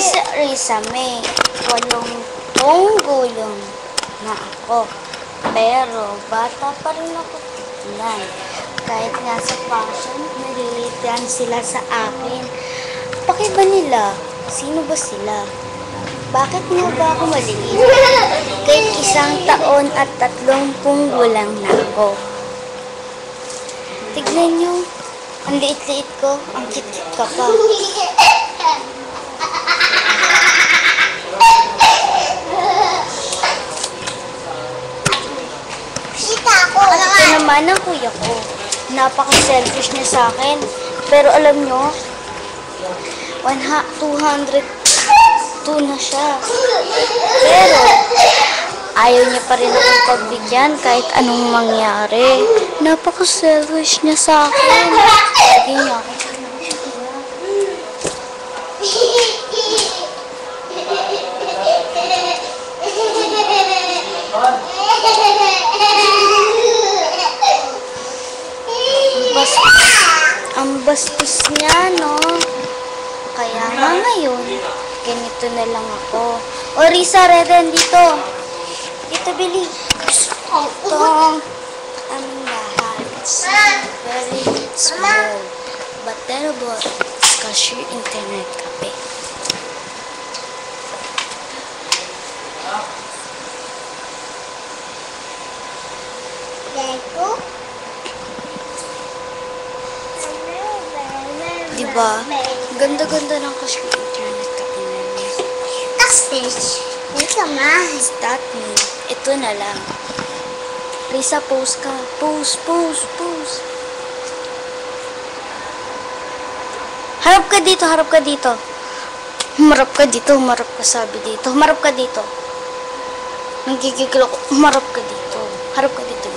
si Risa May, 80 gulong na ako. Pero bata pa rin ako tignan. Kahit nga sa fashion, nalilitian sila sa akin. Bakit ba nila? Sino ba sila? Bakit nga ba ako maliit? Kahit 1 taon at 30 gulang na ako. Tignan nyo, ang liit-liit ko, ang kit-kit ka pa. Ito naman ang kuya ko. Napaka-selfish niya sa akin. Pero alam nyo, 202 na siya. Pero, ayaw niya pa rin akong pagbigyan kahit anong mangyari. Napaka-selfish niya sa akin. Lagi niya ako. Ang bastos niya, no? Kaya nga ngayon, ganito na lang ako. O, Risa, Reden, dito. Dito, Billy. Ito, aming bahay. It's very small, but terrible. Cashier internet cafe. Diba? Ganda-ganda ng cashier internet cafe namin. Ito nga. Is that me? Ito na lang. Risa, post ka. Post. Harap ka dito. Humarap ka sabi dito. Humarap ka dito. Nanggigigil ako. Humarap ka dito. Harap ka dito.